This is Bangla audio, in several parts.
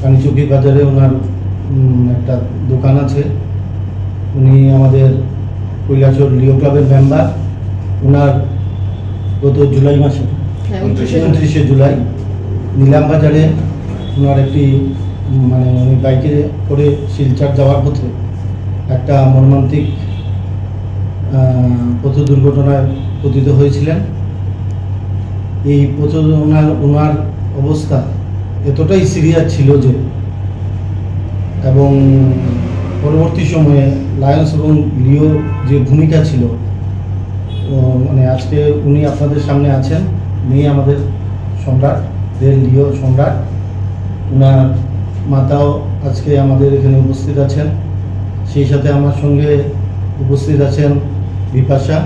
কানিচুকি বাজারে ওনার একটা দোকান আছে। উনি আমাদের কৈলাসহর লিও ক্লাবের মেম্বার। ওনার গত জুলাই মাসে 29শে জুলাই নিলামবাজারে ওনার একটি উনি বাইকে করে শিলচর যাওয়ার পথে একটা মর্মান্তিক পথ দুর্ঘটনায় পতিত হয়েছিলেন। এই পথ ওনার অবস্থা এতটাই সিরিয়াস ছিল যে, এবং পরবর্তী সময়ে লায়ন্স এবং লিও যে ভূমিকা ছিল, আজকে উনি আপনাদের সামনে আছেন। উনি আমাদের সম্রাট, লিও সম্রাট। ওনার মাতাও আজকে আমাদের এখানে উপস্থিত আছেন। সেই সাথে আমার সঙ্গে উপস্থিত আছেন Bipasha,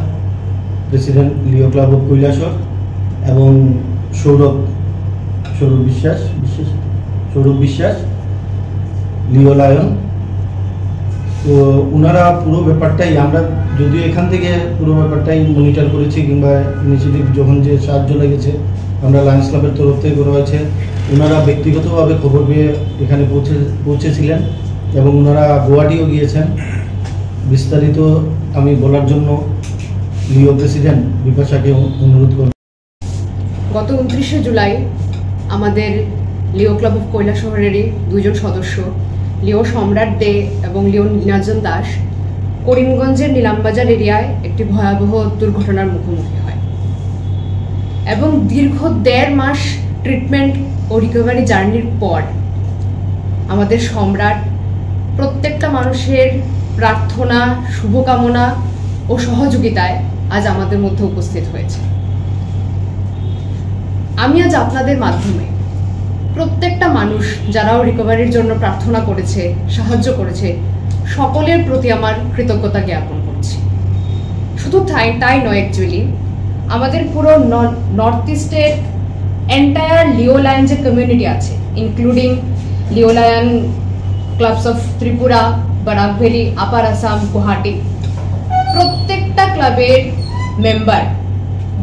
president Leo club of Kailashahar, এবং সৌরভ বিশ্বাস লিও লায়ন। তো ওনারা পুরো ব্যাপারটাই, আমরা যদিও এখান থেকে পুরো ব্যাপারটাই মনিটর করেছি, কিংবা ইনিশিয়েটিভ যখন যে সাহায্য লেগেছে আমরা লায়ন্স ক্লাবের তরফ থেকে করা হয়েছে। ওনারা ব্যক্তিগতভাবে খবর পেয়ে এখানে পৌঁছেছিলেন এবং ওনারা গুয়াহাটিও গিয়েছেন। বিস্তারিত আমি বলার জন্য লিও প্রেসিডেন্ট বিপাশাকে অনুরোধ করব। গত 29শে জুলাই আমাদের লিও ক্লাব অফ কৈলাসহরেরই দুজন সদস্য, লিও সম্রাট দে এবং লিও নীলাঞ্জন দাস, করিমগঞ্জের নিলামবাজার এরিয়ায় একটি ভয়াবহ দুর্ঘটনার মুখোমুখি হয় এবং দীর্ঘ 1.5 মাস ট্রিটমেন্ট ও রিকভারি জার্নির পর আমাদের সম্রাট প্রত্যেকটা মানুষের প্রার্থনা, শুভকামনা ও সহযোগিতায় আজ আমাদের মধ্যে উপস্থিত হয়েছে। আমি আজ আপনাদের মাধ্যমে প্রত্যেকটা মানুষ যারাও রিকভারির জন্য প্রার্থনা করেছে, সাহায্য করেছে, সকলের প্রতি আমার কৃতজ্ঞতা জ্ঞাপন করছি। শুধু তাই নয়, অ্যাকচুয়ালি আমাদের পুরো নর্থ ইস্টের এন্টায়ার লিও লায়ন যে কমিউনিটি আছে, including Leo Lion clubs of Tripura, Barak valley, upper Assam, Guwahati, প্রত্যেকটা ক্লাবের member,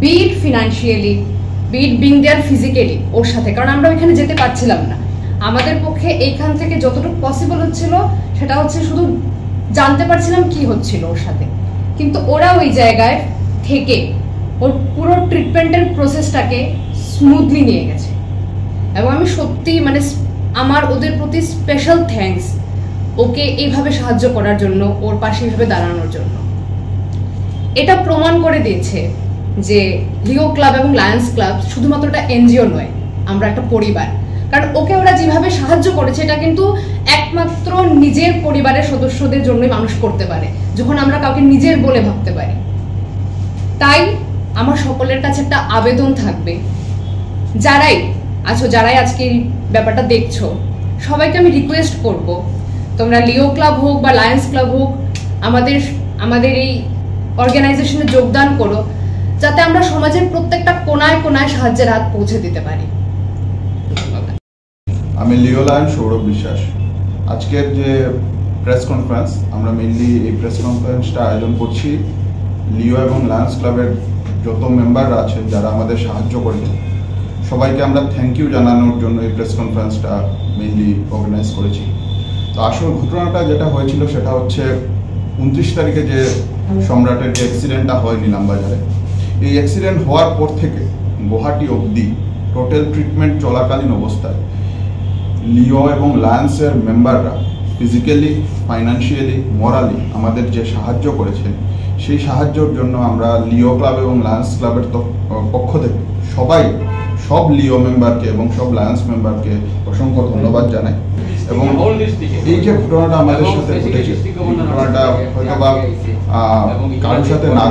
be it financially, be it being there physically or সাথে, কারণ আমরা ওইখানে যেতে পারছিলাম না। আমাদের পক্ষে এইখান থেকে যতটুকু পসিবল হচ্ছিল সেটা হচ্ছে শুধু জানতে পারছিলাম কি হচ্ছিল ওর সাথে, কিন্তু ওরা ওই জায়গায় থেকে ওর পুরো ট্রিটমেন্টের প্রসেসটাকে স্মুথলি নিয়ে গেছে এবং আমি সত্যি আমার ওদের প্রতি স্পেশাল থ্যাঙ্কস, ওকে এইভাবে সাহায্য করার জন্য, ওর পাশে এইভাবে দাঁড়ানোর জন্য। এটা প্রমাণ করে দিয়েছে যে লিও ক্লাব এবং লায়ন্স ক্লাব শুধুমাত্র একটা এনজিও নয়, আমরা একটা পরিবার। কারণ ওকে ওরা যেভাবে সাহায্য করেছে এটা কিন্তু একমাত্র নিজের পরিবারের সদস্যদের জন্যই মানুষ করতে পারে, যখন আমরা কাউকে নিজের বলে ভাবতে পারি। তাই আমার সকলের কাছে একটা আবেদন থাকবে, যারাই আজকে এই ব্যাপারটা দেখছো, সবাইকে আমি রিকোয়েস্ট করব, তোমরা লিও ক্লাব হোক বা লায়ন্স ক্লাব হোক, আমাদের এই অর্গানাইজেশনে যোগদান করো, যাতে আমরা সমাজের প্রত্যেকটা কোনায় কোনায় সাহায্যের হাত পৌঁছে দিতে পারি। আমি লিও লায়ন সৌরভ বিশ্বাস। আজকের যে প্রেস কনফারেন্স, আমরা মেইনলি এই প্রেস কনফারেন্সটা আয়োজন করছি লিও এবং লায়ন্স ক্লাবের যত মেম্বাররা আছেন যারা আমাদের সাহায্য করেছেন, সবাইকে আমরা থ্যাংক ইউ জানানোর জন্য এই প্রেস কনফারেন্সটা মেইনলি অর্গানাইজ করেছি। তো আসল ঘটনাটা যেটা হয়েছিল সেটা হচ্ছে 29 তারিখে যে সম্রাটের যে অ্যাক্সিডেন্টটা হয় নিলামবাজারে, এই অ্যাক্সিডেন্ট হওয়ার পর থেকে গুয়াহাটি অবধি টোটাল ট্রিটমেন্ট চলাকালীন অবস্থায় লিও এবং লায়ন্সের মেম্বাররা ফিজিক্যালি, ফাইন্যান্সিয়ালি, মরালি আমাদের যে সাহায্য করেছেন, সেই সাহায্যের জন্য আমরা লিও ক্লাব এবং লায়ন্স ক্লাবের পক্ষ থেকে সব লিও মেম্বারকে এবং সব লায়ন্স মেম্বারকে অসংখ্য ধন্যবাদ জানাই। এবং এই যে ঘটনাটা আমাদের সাথে ঘটেছে, এই ঘটনাটা হয়তো বা কারোর সাথে না,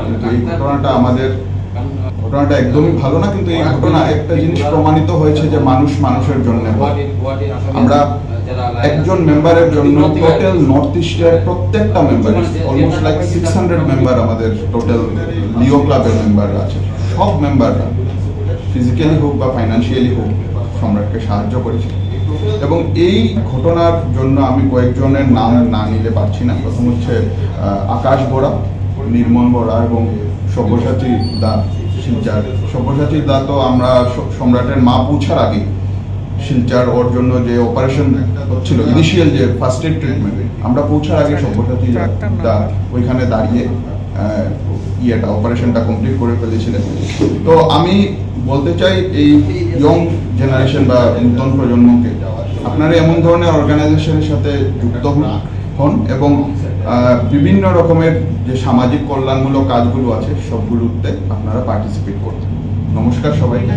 কিন্তু এই ঘটনাটা একদমই ভালো না, কিন্তু এই ঘটনা একটা জিনিস প্রমাণিত হয়েছে যে মানুষ মানুষের জন্য। আমরা একজন মেম্বারের জন্য টোটাল নর্থ ইস্টের প্রত্যেকটা মেম্বার, অলমোস্ট লাইক 600 মেম্বার আমাদের টোটাল লিও ক্লাবের মেম্বার আছে, সব মেম্বাররা ফিজিক্যালি হোক বা ফাইন্যান্সিয়ালি হোক সম্রাটকে সাহায্য করেছে। এবং এই ঘটনার জন্য আমি কয়েকজনের নাম না নিতে পারছি না। প্রথম হচ্ছে আকাশ বড়া, নির্মল বড়া এবং সব্যসাচী দা শিলচর। সব্যসাচী দা তো আমরা সম্রাটের মা পৌঁছার আগে শিলচার ওর জন্য যে অপারেশন হচ্ছিল, ইনিশিয়াল যে ফার্স্ট এড ট্রিটমেন্ট, আমরা পৌঁছার আগে সব্যসাচীরা ওইখানে দাঁড়িয়ে ইয়েটা অপারেশনটা কমপ্লিট করে ফেলেছিলেন। তো আমি বলতে চাই এই ইয়ং জেনারেশন বা নতুন প্রজন্মকে আপনারা এমন ধরনের অর্গানাইজেশনের সাথে যুক্ত হন এবং বিভিন্ন রকমের যে সামাজিক কল্যাণমূলক কাজগুলো আছে সবগুলোতে আপনারা পার্টিসিপেট করুন। নমস্কার সবাইকে।